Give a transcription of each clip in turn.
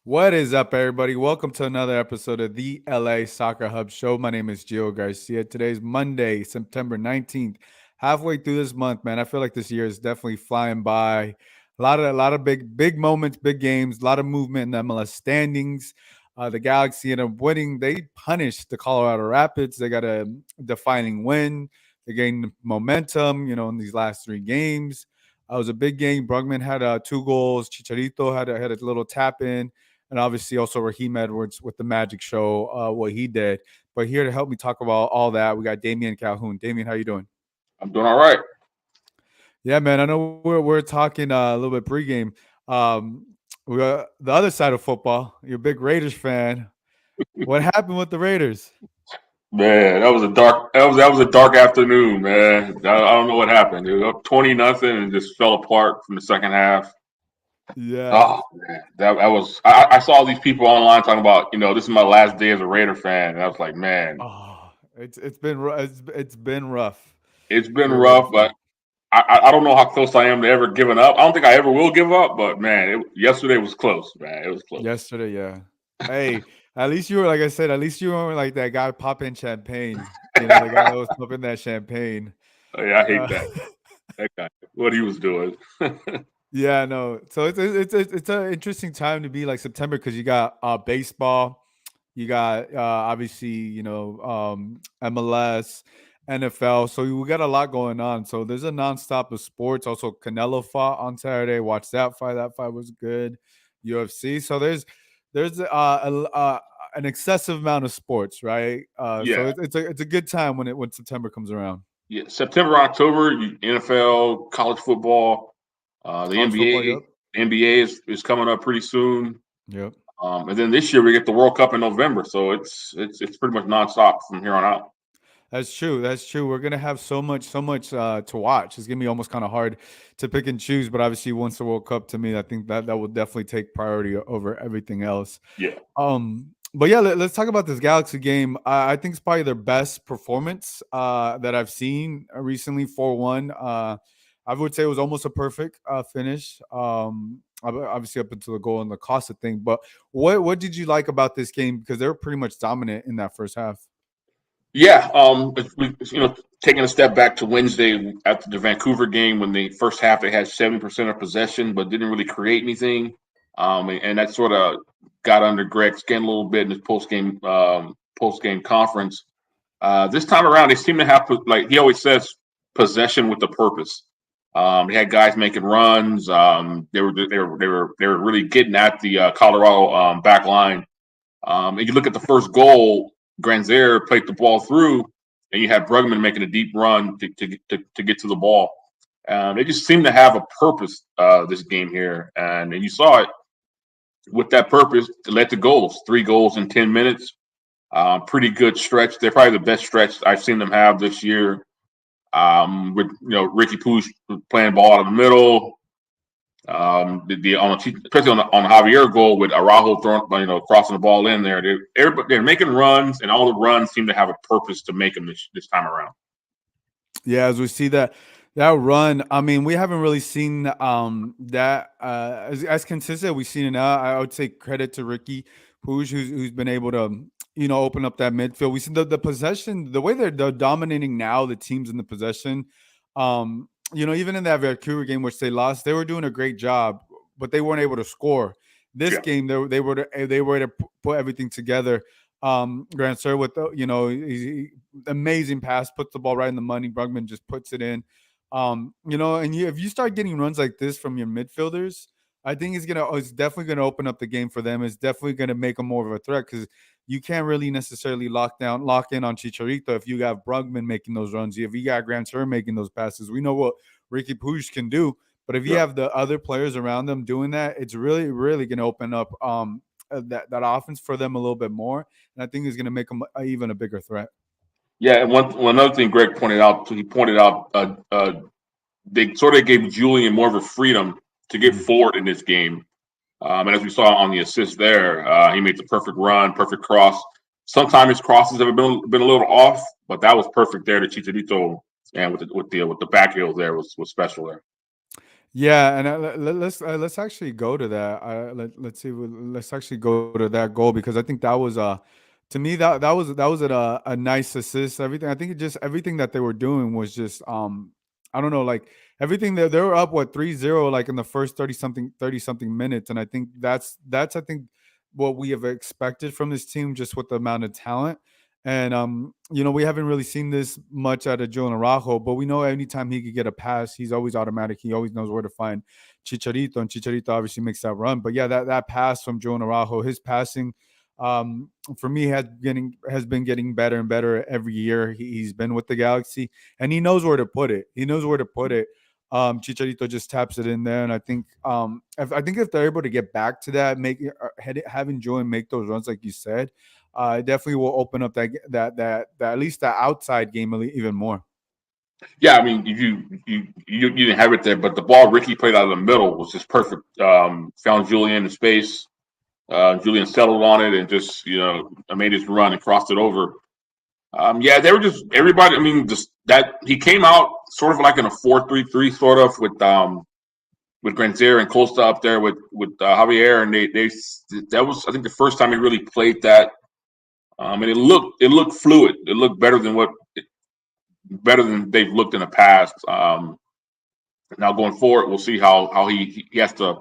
What is up, everybody? Welcome to another episode of the LA Soccer Hub Show. My name is Gio Garcia. Today's Monday, September 19th. Halfway through this month, man. I feel like this year is definitely flying by. A lot of big moments, big games, a lot of movement in the MLS standings. The Galaxy ended up winning. They punished the Colorado Rapids. They got a defining win. They gained momentum, in these last three games. It was a big game. Brugman had two goals. Chicharito had a little tap in, and obviously also Raheem Edwards with the magic show, what he did. But here to help me talk about all that, we got Damian Calhoun. Damian, how you doing? I'm doing all right. Yeah, man. I know we're talking a little bit pregame. We got the other side of football. You're a big Raiders fan. What happened with the Raiders? Man, that was a dark afternoon, man. I don't know what happened. It was up 20-0 and just fell apart from the second half. Yeah. Oh man, that was. I saw these people online talking about, this is my last day as a Raider fan, and I was like, man, Oh, it's been rough it's been for rough, but I don't know how close I am to ever giving up. I don't think I ever will give up, but man, yesterday was close, man. It was close. yesterday. Yeah. Hey, at least you were like I said. At least you weren't like that guy popping champagne. The guy that was popping that champagne. Yeah, I hate Uh, that. That guy, what he was doing. Yeah, no. So it's an interesting time to be like September because you got baseball, you got obviously MLS, NFL. So we got a lot going on. So there's a nonstop of sports. Also, Canelo fought on Saturday. Watch that fight. That fight was good. UFC. So there's an excessive amount of sports, right? So Yeah. it's a good time when September comes around. Yeah, September, October, NFL, college football, the College football. NBA. Yep. The NBA is coming up pretty soon, Yep. and then this year we get the World Cup in November, so it's pretty much nonstop from here on out. That's true. That's true. We're gonna have so much to watch. It's gonna be almost kind of hard to pick and choose. But obviously, once the World Cup, to me, I think that will definitely take priority over everything else. Yeah, But yeah, us talk about this Galaxy game. I think it's probably their best performance that I've seen recently. 4-1. I would say it was almost a perfect finish. Obviously up until the goal and the Costa thing. But what did you like about this game? Because they were pretty much dominant in that first half. yeah. Taking a step back to Wednesday after the Vancouver game, when the first half they had 70% of possession, but didn't really create anything, and that sort of got under Greg's skin a little bit in his post game conference. This time around, they seem to have, like he always says, possession with a purpose. They had guys making runs. They were really getting at the Colorado back line. And you look at the first goal, Granzer played the ball through, and you had Brugman making a deep run to get to the ball. They just seem to have a purpose this game here, and you saw it with that purpose to let the goals. 3 goals in 10 minutes. Pretty good stretch. They're probably the best stretch I've seen them have this year. With Ricky Pooch playing ball out of the middle. Especially on the Javier goal with Araujo throwing, crossing the ball in there. They're making runs, and all the runs seem to have a purpose to make them this time around. Yeah, as we see that run, I mean, we haven't really seen that as consistent. We've seen it now. I would say credit to Ricky Puig, who's been able to open up that midfield. We see the possession, the way they're dominating now. The teams in the possession, even in that Vancouver game which they lost, they were doing a great job, but they weren't able to score. This Yeah, game, they were to put everything together. Grant Sir with the amazing pass, puts the ball right in the money. Brugman just puts it in. If you start getting runs like this from your midfielders, I think it's definitely gonna open up the game for them. It's definitely gonna make them more of a threat because you can't really necessarily lock in on Chicharito if you got Brugman making those runs. If you got Grant Sir making those passes, we know what Ricky Puig can do. But if you yeah, have the other players around them doing that, it's really, really going to open up that offense for them a little bit more, and I think it's going to make them even a bigger threat. yeah. And one other thing Greg pointed out, they sort of gave Julian more of a freedom to get Mhm. forward in this game. And as we saw on the assist there, he made the perfect run, perfect cross. Sometimes his crosses have been a little off, but that was perfect there to Chicharito, and with the back heel there was special there. Yeah, and let's actually go to that. Let's see. Let's actually go to that goal because I think that was to me that was a nice assist. Everything I think it just everything that they were doing was just I don't know, like everything that they were up what 3-0 like in the first 30 something minutes, and I think that's I think what we have expected from this team just with the amount of talent. And we haven't really seen this much out of Joe Araujo, but we know anytime he could get a pass, he's always automatic. He always knows where to find Chicharito, and Chicharito obviously makes that run. But yeah, that pass from Joe Araujo, his passing, for me has been getting better and better every year. He's been with the Galaxy, and he knows where to put it. He knows where to put it. Chicharito just taps it in there, and I think if they're able to get back to that, having Joe make those runs like you said, it definitely will open up that at least that outside game even more. Yeah, I mean, you didn't have it there, but the ball Ricky played out of the middle was just perfect. Found Julian in space. Julian settled on it and just made his run and crossed it over. Yeah, they were just everybody. I mean, just that he came out sort of like in a 4-3-3 sort of with Granzier and Costa up there with Javier, and they that was I think the first time he really played that. And it looked fluid. It looked better than they've looked in the past. Now going forward, we'll see how he has to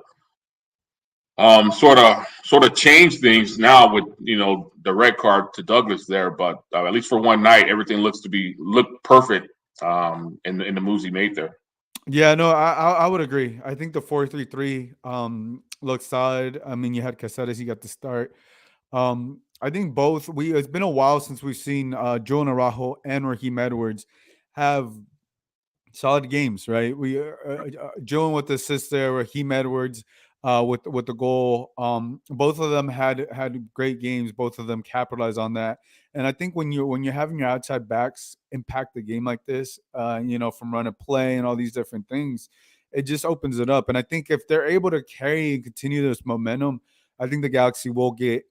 sort of change things now with the red card to Douglas there. But at least for one night, everything look perfect in the moves he made there. Yeah, no, I would agree. I think the 4-3-3 looks solid. I mean, you had Caceres, he got the start. I think both we it's been a while since we've seen Joe Araujo and Raheem Edwards have solid games, right? Joan with the assist there, Raheem Edwards with the goal. Both of them had great games. Both of them capitalized on that. And I think when you're having your outside backs impact the game like this, from run of play and all these different things, it just opens it up. And I think if they're able to carry and continue this momentum, I think the Galaxy will get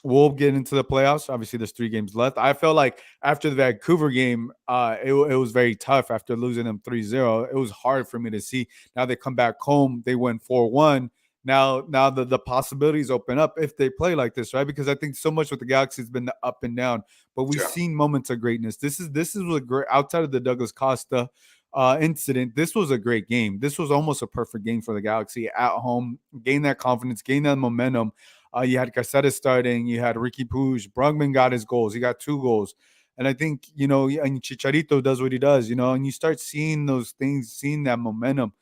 into the playoffs. Obviously, there's 3 games left. I felt like after the Vancouver game, it was very tough after losing them 3-0. It was hard for me to see. Now they come back home, they win 4-1. Now the possibilities open up if they play like this, right? Because I think so much with the Galaxy has been the up and down, but we've Yeah. seen moments of greatness. This is a great outside of the Douglas Costa incident. This was a great game. This was almost a perfect game for the Galaxy at home. Gain that confidence, gain that momentum. You had Caceres starting. You had Ricky Puig. Brugman got his goals. He got 2 goals. And I think, and Chicharito does what he does, and you start seeing those things, seeing that momentum.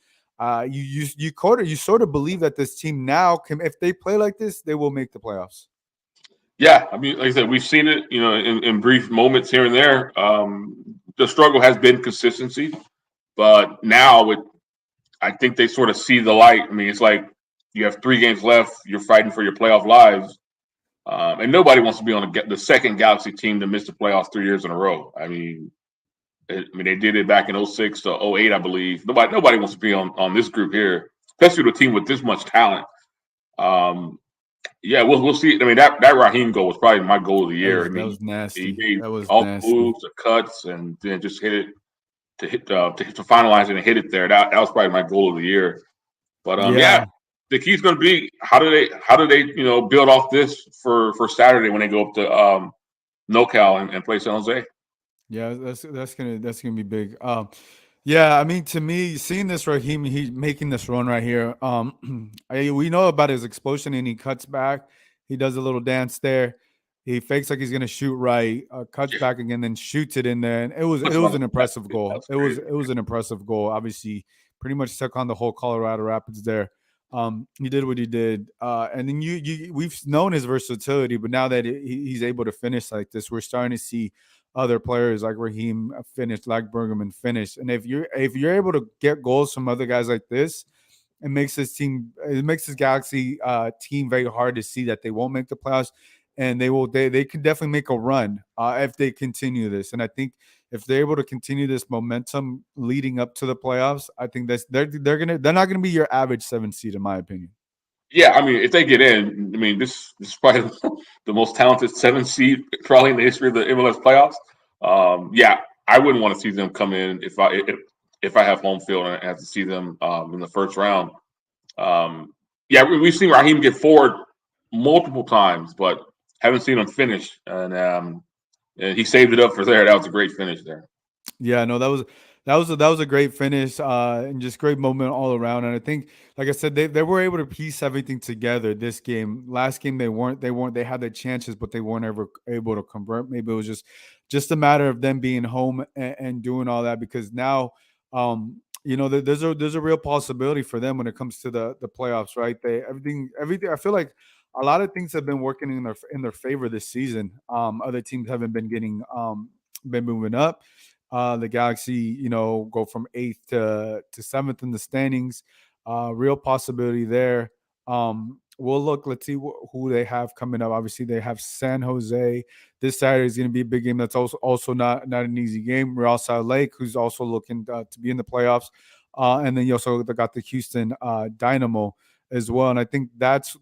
You sort of believe that this team now can, if they play like this, they will make the playoffs. Yeah, I mean, like I said, we've seen it, in brief moments here and there. The struggle has been consistency, but now I think they sort of see the light. I mean, it's like you have 3 games left. You're fighting for your playoff lives, and nobody wants to be on the second Galaxy team to miss the playoffs 3 years in a row. They did it back in '06 to '08, I believe. Nobody wants to be on this group here, especially with a team with this much talent. Um, yeah, we'll see. I mean, that Raheem goal was probably my goal of the That year. I was that mean, was he nasty. made That was all the nasty. moves, the cuts, and then just hit it to finalize it and hit it there. That was probably my goal of the year. But yeah, Yeah, the key's going to be how do they build off this for Saturday when they go up to NoCal and play San Jose. yeah, that's gonna be big. Yeah, I mean, to me, seeing this Raheem, he's making this run right here. We know about his explosion, and he cuts back. He does a little dance there. He fakes like he's gonna shoot right, cuts Yeah, back again, then shoots it in there. And it was it puts him on was the an impressive basket. That goal. was It was crazy. it was an impressive goal. Obviously, pretty much took on the whole Colorado Rapids there. He did what he did, and then we've known his versatility, but now that he's able to finish like this, we're starting to see other players like Raheem finish, like Bergman finish. And if you're able to get goals from other guys like this, it makes this Galaxy team very hard to see that they won't make the playoffs, and they can definitely make a run if they continue this. And I think if they're able to continue this momentum leading up to the playoffs, I think they're not gonna be your average 7 seed in my opinion. Yeah, I mean, if they get in, I mean, this is probably the most talented 7 seed probably in the history of the MLS playoffs. Yeah, I wouldn't want to see them come in if if I have home field and I have to see them in the first round. Yeah, we've seen Raheem get forward multiple times, but haven't seen him finish. And he saved it up for there. That was a great finish there. Yeah, no, that was a great finish, and just great moment all around. And I think, like I said, they were able to piece everything together this game. Last game they weren't they had their chances, but they weren't ever able to convert. Maybe it was just a matter of them being home and doing all that, because now, there's a real possibility for them when it comes to the playoffs, right? Everything. I feel like a lot of things have been working in their favor this season. Other teams haven't been getting been moving up. The Galaxy, go from eighth to seventh in the standings. Real possibility there. We'll look. Let's see who they have coming up. Obviously, they have San Jose. This Saturday is going to be a big game. That's also not an easy game. Real Salt Lake, who's also looking to be in the playoffs, and then you also got the Houston Dynamo as well. And I think that's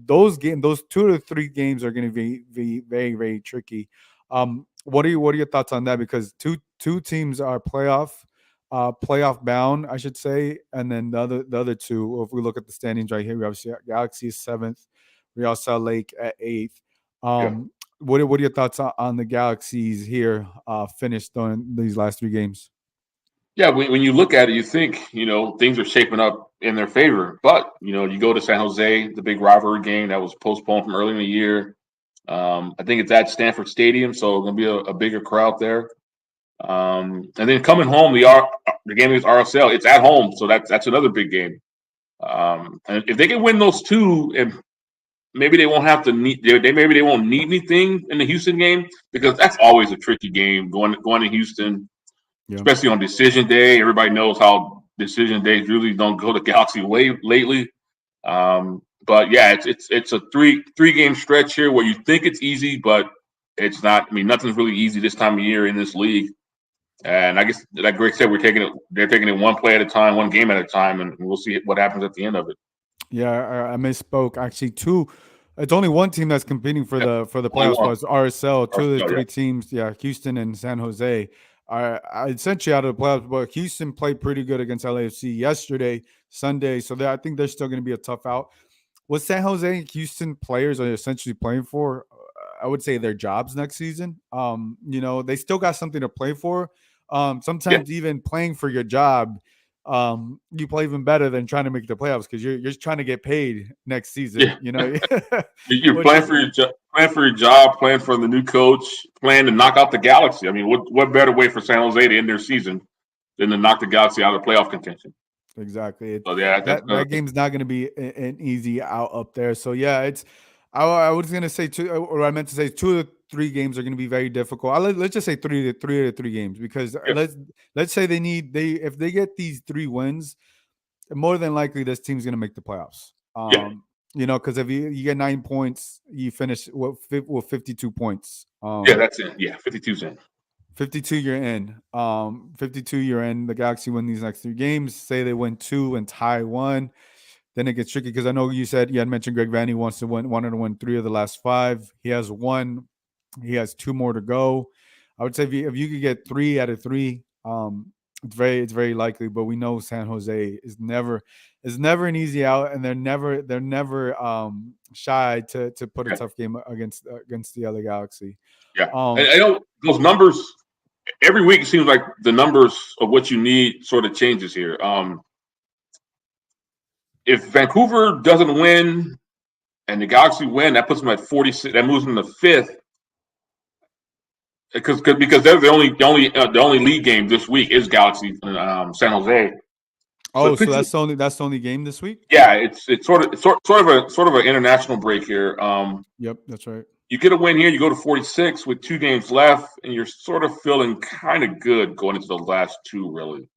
those games. Those 2 to 3 games are going to be very, very tricky. What are your thoughts on that? Because two teams are playoff bound, I should say, and then the other two. If we look at the standings right here, we obviously got Galaxy is seventh, Real Salt Lake at eighth. Yeah. What are your thoughts on the Galaxies here? Finished on these last 3 games. Yeah, when you look at it, you think, things are shaping up in their favor. But, you go to San Jose, the big rivalry game that was postponed from early in the year. I think it's at Stanford Stadium, so it's going to be a bigger crowd there. And then coming home, the game against RSL, it's at home, so that's another big game. And if they can win those two, and maybe they won't have to need, maybe they won't need anything in the Houston game, because that's always a tricky game going to Houston, Yeah. especially on decision day. Everybody knows how decision days really don't go the Galaxy way lately. But yeah, it's a three game stretch here where you think it's easy, but it's not. I mean, nothing's really easy this time of year in this league. And I guess, like Greg said, they're taking it one play at a time, one game at a time, and we'll see what happens at the end of it. Yeah, I misspoke. Actually, two. It's only one team that's competing for Yeah, the only playoff one. spots. RSL. Two of the RSL, yeah, three teams, yeah, Houston and San Jose, are essentially out of the playoffs. But Houston played pretty good against LAFC yesterday, Sunday. So I think they're still going to be a tough out. What San Jose and Houston players are essentially playing for, I would say, their jobs next season. They still got something to play for. yeah, Sometimes even playing for your job, you play even better than trying to make the playoffs, because you're just trying to get paid next season. yeah. You know, You're which playing is for playing for your job, playing for the new coach, playing to knock out the Galaxy. I mean, what better way for San Jose to end their season than to knock the Galaxy out of playoff contention? exactly So yeah, that's that game's not going to be an easy out up there. So yeah, it's I was going to say two, or I meant to say 2 to 3 games are going to be very difficult. Let's just say three games, because yeah, let's say if they get these 3 wins, more than likely this team's going to make the playoffs. yeah, Because if you get 9 points, you finish with 52 points. yeah. That's it. Yeah, 52's in. 52 you're in. 52 you're in. The Galaxy win these next 3 games. Say they win 2 and tie 1, then it gets tricky, because I know you had mentioned Greg Vanny wanted to win 3 of the last 5. He has 1. He has 2 more to go. I would say if you could get 3 out of 3, it's very likely. But we know San Jose is never an easy out, and they're never shy to put a Yeah, tough game against the other Galaxy. yeah. And Um, I know those numbers. Every week it seems like the numbers of what you need sort of changes here. If Vancouver doesn't win and the Galaxy win, that puts them at 46. That moves them to fifth, because they're the only league game this week is Galaxy San Jose. So oh, it so puts you, that's the only game this week. yeah, it's sort of an international break here. Yep, that's right. You get a win here, you go to 46 with 2 games left, and you're sort of feeling kind of good going into the last two, really.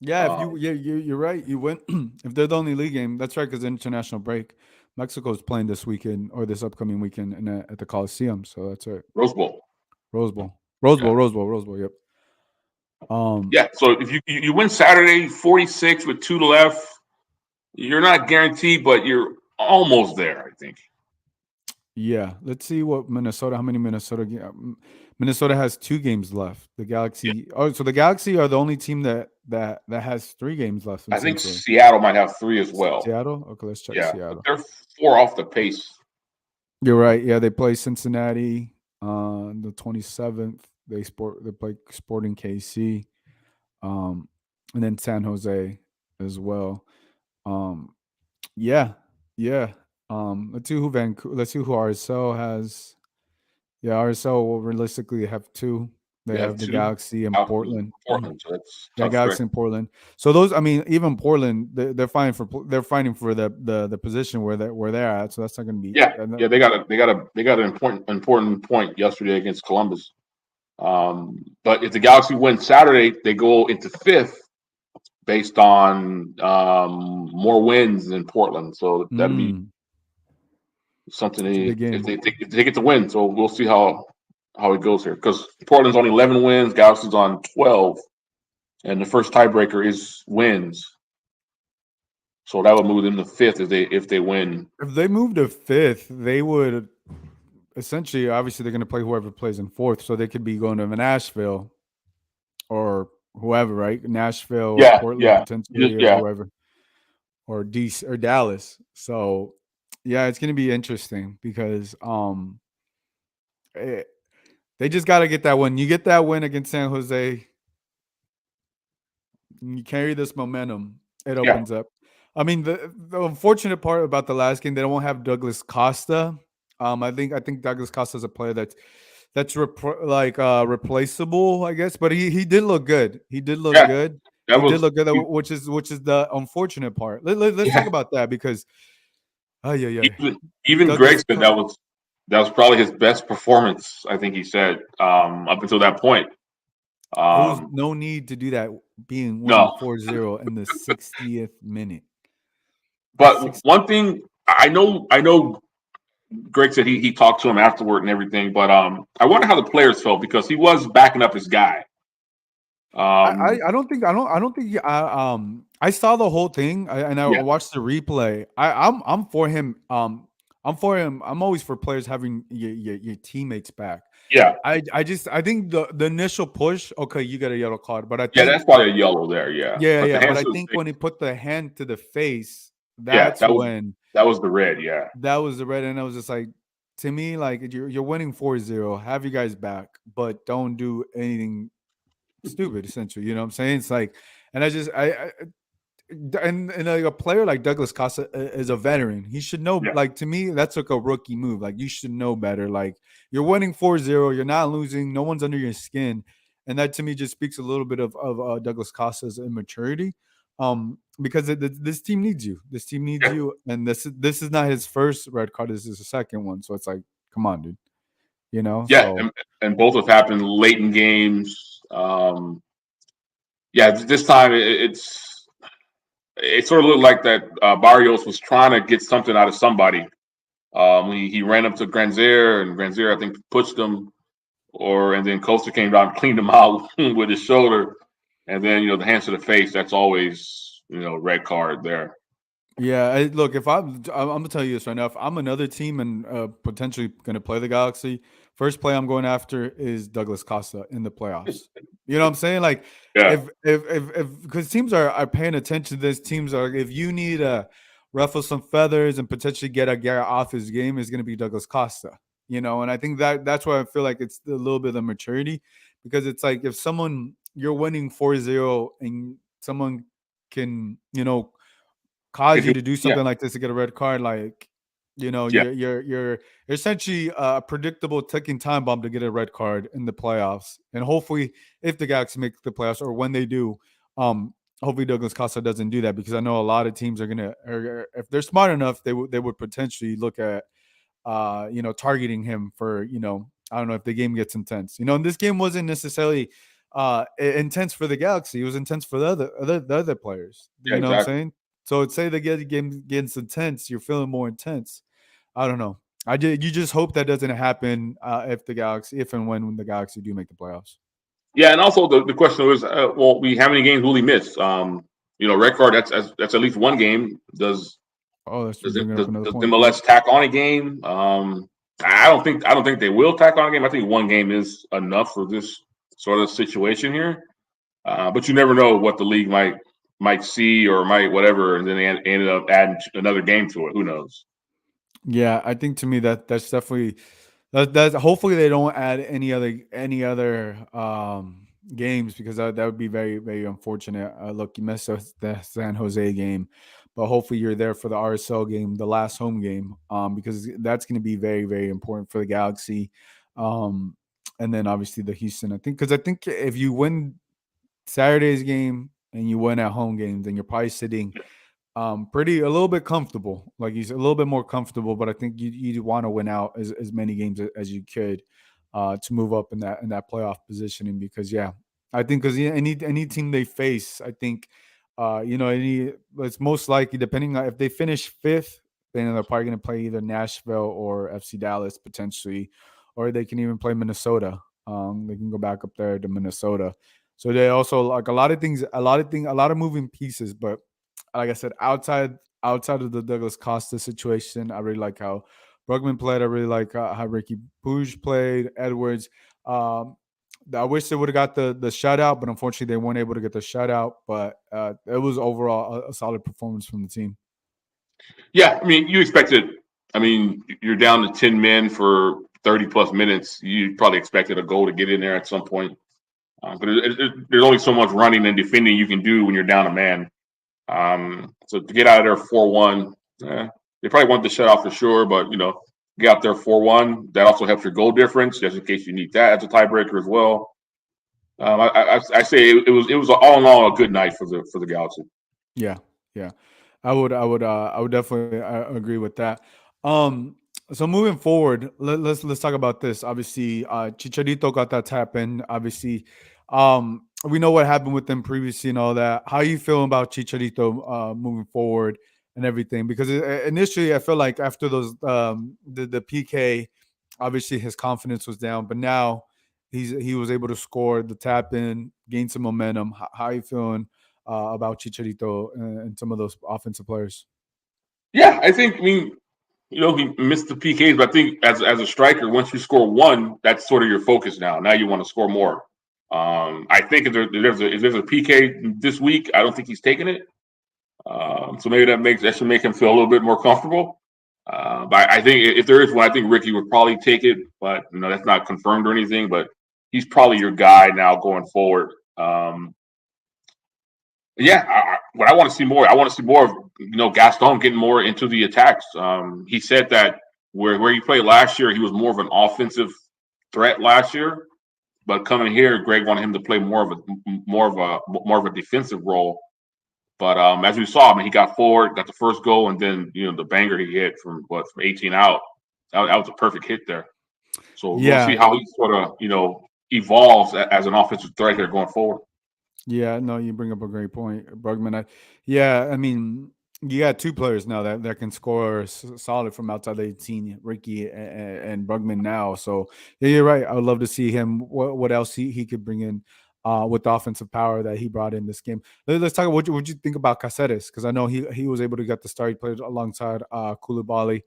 Yeah, if Um, you're right. You win if they're the only league game. That's right, because international break. Mexico's playing this weekend, or this upcoming weekend, at the Coliseum. So that's right. Rose Bowl. Rose Bowl, Rose Yeah. Bowl, Rose Bowl, Rose Bowl. Yep. Um, Yeah. So if you win Saturday, 46 with two left, you're not guaranteed, but you're almost there, I think. yeah. Let's see what Minnesota. How many Minnesota? Minnesota has 2 games left. The Galaxy. Oh, so the Galaxy are the only team that has 3 games left. I think Essentially, Seattle might have 3 as well. Seattle. Okay, let's check Yeah, but Seattle. they're 4 off the pace. You're right. Yeah, they play Cincinnati on the 27th. They play Sporting KC, um, and then San Jose as well. Um, yeah, yeah. Let's see who Vancouver. Let's see who RSL has. Yeah, RSL will realistically have 2. They They have have the 2 Galaxy and out in Portland. Portland, so that's Yeah, tough stretch. Galaxy and Portland. So those, I mean, even Portland, they're fighting for the position where they're at. So that's not going to be. Yeah, yeah, they got an important point yesterday against Columbus. But if the Galaxy win Saturday, they go into 5th based on more wins than Portland. So that'd be Mm, something it's a big if they get to win. So we'll see how it goes here because Portland's on 11 wins, Galaxy's on 12, and the first tiebreaker is wins. So that would move them to 5th if they win. If they move to 5th, they would essentially, obviously, they're going to play whoever plays in 4th, so they could be going to Nashville or whoever, right? Nashville or Yeah, Portland yeah, potentially or yeah, whoever, or DC or Dallas. So yeah, it's going to be interesting because eh, they just got to get that win. You get that win against San Jose, you carry this momentum, it yeah, opens up. I mean, the unfortunate part about the last game, they don't have Douglas Costa. I think Douglas Costa is a player that's replaceable, I guess. But he did look good. He did look yeah. good. That He did was look good, which is the unfortunate part. Let's talk yeah. about that because oh yeah, Even Douglas. Greg said that was probably his best performance. I think he said up until that point. It was Um, no need to do that. Being winning no, 4-0 in the 60th minute. The but 60th. one thing I know Greg said he talked to him afterward and everything, but I wonder how the players felt because he was backing up his guy. I, Um, I I don't think I saw the whole thing and I yeah, watched the replay. I'm for him. I'm for him. I'm always for players having your teammates back. yeah, I think the initial push. Okay, you got a yellow card, but I yeah. think That's probably a yellow there. Yeah, yeah, but the yeah. But hands I to the think face. when he put the hand to the face, Yeah, that's when that was the red. Yeah, that was the red. And I was just like, to me, like you're winning 4-0. Have you guys back, but don't do anything stupid. Essentially, you know what I'm saying? It's like, and I just I and like a player like Douglas Costa is a veteran. He should know. yeah, Like to me, that's like a rookie move. Like you should know better. Like you're winning 4-0. You're not losing. No one's under your skin, and that to me just speaks a little bit of Douglas Costa's immaturity. Because this team needs you. This team needs yeah, you, and this is not his first red card. This is his second one. So it's like, come on, dude. You know. yeah. So And both have happened late in games. Yeah, this time it sort of looked like that Barrios was trying to get something out of somebody. He ran up to Granzier, and Granzier I think pushed him, and then Costa came down and cleaned him out with his shoulder, and then the hands to the face. That's always red card there. yeah, look, if I'm gonna tell you this right now. If I'm another team and potentially going to play the Galaxy, first play I'm going after is Douglas Costa in the playoffs. You know what I'm saying? Like, Yeah, if because teams are paying attention to this, teams are if you need to ruffle some feathers and potentially get a guy off his game, is going to be Douglas Costa. And I think that's why I feel like it's a little bit of maturity because it's like if someone you're winning 4-0 and someone can cause you to do yeah, something like this to get a red card, like yeah, you're essentially a predictable ticking time bomb to get a red card in the playoffs. And hopefully, if the Galaxy make the playoffs or when they do, hopefully Douglas Costa doesn't do that because I know a lot of teams are gonna, or if they're smart enough, they would potentially look at targeting him for I don't know if the game gets intense. And this game wasn't necessarily intense for the Galaxy. It was intense for the other players. yeah, You know what I'm exactly. saying? So say the game gets intense, you're feeling more intense. I don't know. You just hope that doesn't happen if and when the Galaxy do make the playoffs. Yeah, and also the question was, well, how many games will he miss? Red card. That's at least one game. Does Oh, that's does bringing does, up another does point. Yep. MLS tack on a game? I don't think they will tack on a game. I think one game is enough for this sort of situation here. But you never know what the league might see or might whatever, and then they ended up adding another game to it. Who knows? Yeah, I think to me that's definitely that. Hopefully they don't add any other games because that would be very very unfortunate. Look, you missed the San Jose game, but hopefully you're there for the RSL game, the last home game, because that's going to be very very important for the Galaxy, um, and then obviously the Houston. I think if you win Saturday's game and you win at home games, then you're probably sitting pretty a little bit comfortable. Like he's a little bit more comfortable, but I think you want to win out as many games as you could to move up in that playoff positioning. Because yeah, I think because any team they face, I think it's most likely depending on if they finish fifth, then they're probably going to play either Nashville or FC Dallas potentially, or they can even play Minnesota. They can go back up there to Minnesota. So they also like a lot of moving pieces, but like I said, outside of the Douglas Costa situation, I really like how Brugman played. I really like how Ricky Puig played. Edwards. Um, I wish they would have got the shutout, but unfortunately they weren't able to get the shutout. But it was overall a solid performance from the team. Yeah, I mean, you expected. I mean, you're down to 10 men for 30 plus minutes. You probably expected a goal to get in there at some point. But there's only so much running and defending you can do when you're down a man. So to get out of there 4-1, they probably want the shutout for sure, but get out there 4-1. That also helps your goal difference, just in case you need that as a tiebreaker as well. I say it was all in all a good night for the Galaxy. Yeah, yeah. I would definitely agree with that. Um, so moving forward, let's talk about this. Obviously, Chicharito got that tap in. Obviously, we know what happened with them previously and all that. How you feeling about Chicharito moving forward and everything? Because initially, I feel like after the PK, obviously his confidence was down, but now he was able to score the tap in, gain some momentum. How you feeling about Chicharito and some of those offensive players? Yeah, I think. I mean, he missed the PKs, but I think as a striker, once you score one, that's sort of your focus now. Now you want to score more. I think if there's a PK this week, I don't think he's taking it. So maybe that should make him feel a little bit more comfortable. But I think if there is one, I think Ricky would probably take it. But that's not confirmed or anything. But he's probably your guy now going forward. Yeah, what I want to see more. I want to see more of Gaston getting more into the attacks. He said that where he played last year, he was more of an offensive threat last year. But coming here, Greg wanted him to play more of a defensive role. But as we saw, I mean, he got forward, got the first goal, and then the banger he hit from 18 out. That was a perfect hit there. So we'll see Yeah, how he sort of evolves as an offensive threat here going forward. yeah, no, you bring up a great point, Brugman. Yeah, I mean, you got two players now that can score solid from outside the 18, Ricky and Brugman now. So yeah, you're right. I would love to see him. What else he could bring in with the offensive power that he brought in this game. Let's talk. What you think about Caceres? Because I know he was able to get the start. He played alongside Koulibaly.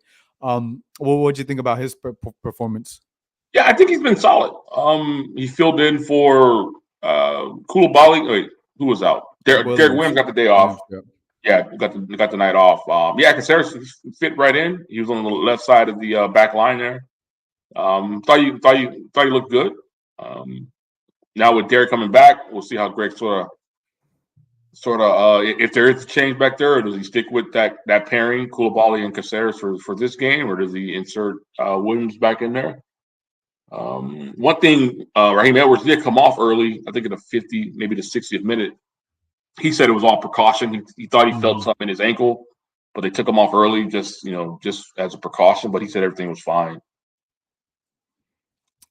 What'd you think about his performance? Yeah, I think he's been solid. He filled in for Koulibaly. Wait, who was out? Derek Williams Williams. got the day off. Williams. Yeah. Yeah, got the night off. Yeah, Caceres fit right in. He was on the left side of the back line there. Thought you looked good. Um, Now with Derek coming back, we'll see how Greg sort of if there is a change back there, or does he stick with that pairing, Koulibaly and Caceres for this game, or does he insert Williams back in there? One thing, Raheem Edwards did come off early. I think in the 50, maybe the 60th minute. He said it was all precaution. He thought he felt Mhm. something in his ankle, but they took him off early, just as a precaution. But he said everything was fine.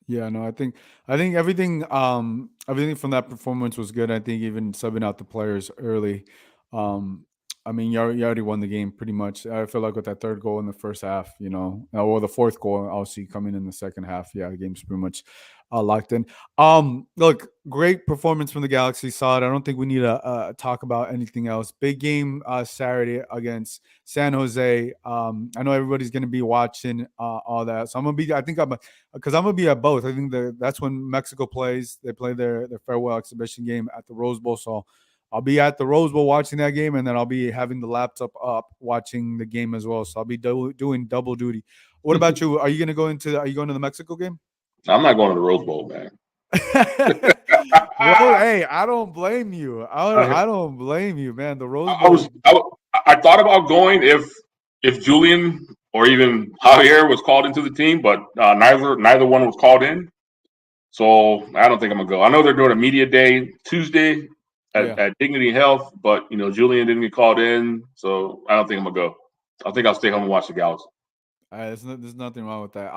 Yeah, no, I think everything from that performance was good. I think even subbing out the players early, um, I mean, you already won the game pretty much. I feel like with that third goal in the first half, or the fourth goal, obviously coming in the second half, yeah, the game's pretty much locked in. Look, great performance from the Galaxy. Solid. I don't think we need to talk about anything else. Big game Saturday against San Jose. I know everybody's gonna be watching all that, so I'm gonna be. I think because I'm gonna be at both. I think that's when Mexico plays. They play their farewell exhibition game at the Rose Bowl, so I'll be at the Rose Bowl watching that game, and then I'll be having the laptop up watching the game as well. So I'll be doing double duty. What about you? Are you going to go into? Are you going to the Mexico game? I'm not going to the Rose Bowl, man. Hey, I don't blame you. I don't blame you, man. The Rose I was Bowl. I thought about going if Julian or even Javier was called into the team, but neither one was called in. So I don't think I'm gonna go. I know they're doing a media day Tuesday at Dignity Health, but Julian didn't get called in, so I don't think I'm gonna go. I think I'll stay home and watch the Galaxy. There's nothing wrong with that.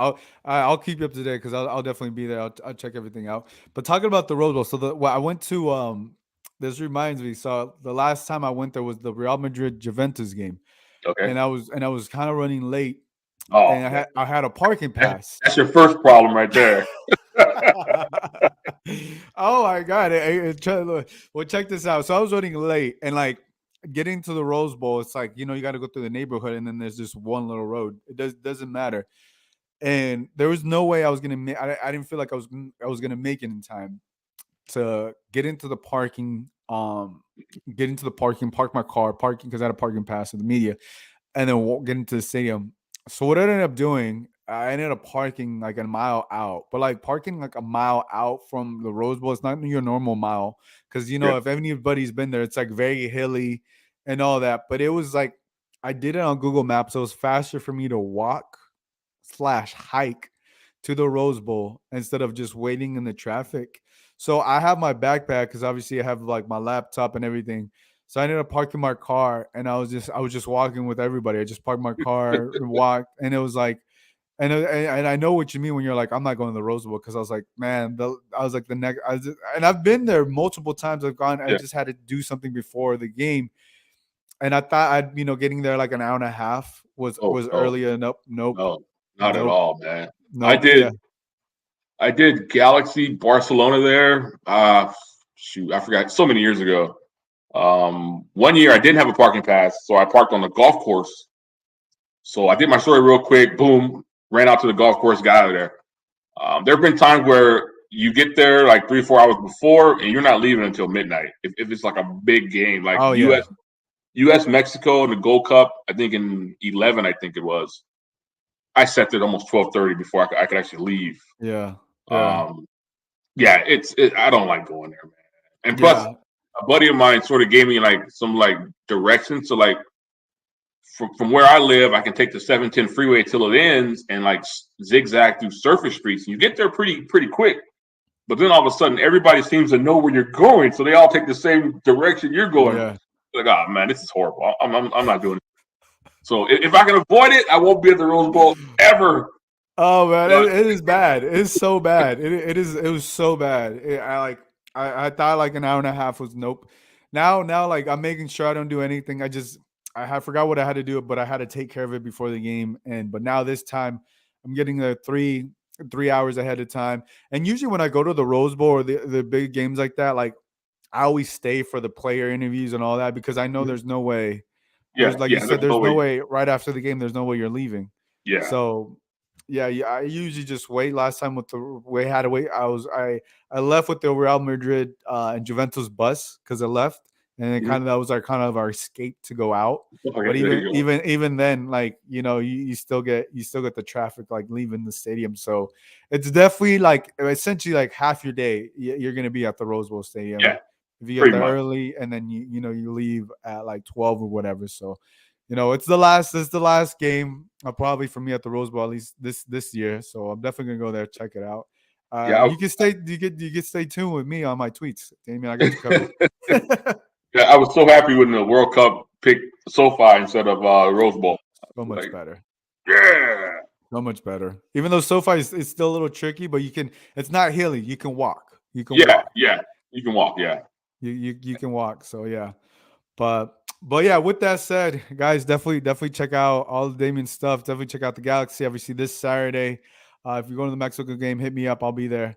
I'll keep you up to date because I'll definitely be there. I'll check everything out. But talking about the Rose Bowl, so I went to this reminds me. So the last time I went there was the Real Madrid Juventus game, Okay. and I was kind of running late, Oh, and I had a parking pass. that's your first problem right there. Oh my god! Well, check this out. So I was running late, and like getting to the Rose Bowl, it's like you got to go through the neighborhood, and then there's just one little road. Doesn't matter, and there was no way I was gonna make. I didn't feel like I was gonna make it in time to get into the parking. Get into the parking, park my car, parking because I had a parking pass in the media, and then get into the stadium. So what I ended up doing, I ended up parking like a mile out, but like parking like a mile out from the Rose Bowl, it's not your normal mile because Yeah. if anybody's been there, it's like very hilly and all that. But it was like I did it on Google Maps, so it was faster for me to walk slash hike to the Rose Bowl instead of just waiting in the traffic. So I have my backpack because obviously I have like my laptop and everything. So I ended up parking my car and I was just walking with everybody. I just parked my car and walked, and it was like, and I know what you mean when you're like, I'm not going to the Rose Bowl because I was like, man, I was like the next, and I've been there multiple times. I've gone, I Yeah. just had to do something before the game, and I thought I'd getting there like an hour and a half Oh, was oh, early enough. Nope, no, not at nope, all, man. I nope. did Yeah, I did Galaxy Barcelona there. Shoot, I forgot. So many years ago. One year I didn't have a parking pass, so I parked on the golf course. So I did my story real quick. Boom, ran out to the golf course, got out of there. There have been times where you get there like 3 or 4 hours before, and you're not leaving until midnight. If it's like a big game, like oh yeah, U.S. Mexico in the Gold Cup, I think in 11, I think it was. I sat there almost 12:30 before I could actually leave. yeah, yeah, Um, yeah, I don't like going there, man. And plus, yeah. a buddy of mine sort of gave me like some like directions. So like from where I live, I can take the 710 freeway till it ends and like zigzag through surface streets. And you get there pretty quick. But then all of a sudden, everybody seems to know where you're going, so they all take the same direction you're going. Yeah. Like, oh man, this is horrible. I'm not doing it. So if I can avoid it, I won't be at the Rose Bowl ever. Oh man, But it is bad. It is so bad. It was so bad. I thought like an hour and a half was nope. Now like I'm making sure I don't do anything. I forgot what I had to do, but I had to take care of it before the game. But now this time I'm getting there 3 hours ahead of time. And usually when I go to the Rose Bowl or the big games like that, like I always stay for the player interviews and all that because I know there's no way. There's like you yeah, said, there's there's no no way. way right after the game. There's no way you're leaving. Yeah, So yeah, I usually just wait. Last time with the way had to wait, I left with the Real Madrid and Juventus bus because I left, and it mhm. kind of that was our escape to go out. But Okay, there you go. even then, like you still get the traffic like leaving the stadium. So it's definitely like essentially like half your day you're gonna be at the Rose Bowl Stadium Yeah, if you get pretty there much. early, and then you leave at like 12 or whatever. So it's the last game probably for me at the Rose Bowl at least this year. So I'm definitely gonna go there, check it out. Yeah, You can stay tuned with me on my tweets. Damien, I got you covered. yeah. I was so happy when the World Cup picked SoFi instead of Rose Bowl. So much Like, better. yeah, So much better. Even though SoFi is still a little tricky, but it's not hilly. You can walk. You can yeah, walk. yeah. You can walk. Yeah, You can walk. So yeah. But But yeah, with that said, guys, definitely check out all the Damien stuff. Definitely check out the Galaxy. Obviously, this Saturday. If you're going to the Mexico game, hit me up. I'll be there.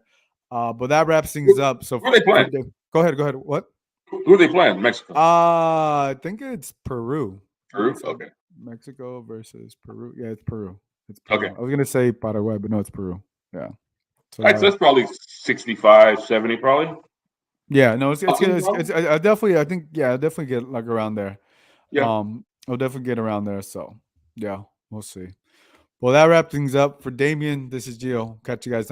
But that wraps things up. So Who are they playing? go ahead. Go ahead. What? Who are they playing? Mexico. I think it's Peru. I think Peru. it's Okay. Mexico versus Peru. Yeah, it's Peru. It's Okay. Peru. I was gonna say Paraguay, but no, it's Peru. Yeah. All right, so So that's probably 65, 70 probably. yeah, no, it's good. Thousand, probably? I definitely, I think, yeah, I definitely get like around there. Yeah. I'll definitely get around there. So yeah, we'll see. Well, that wraps things up for Damien. This is Gio. Catch you guys.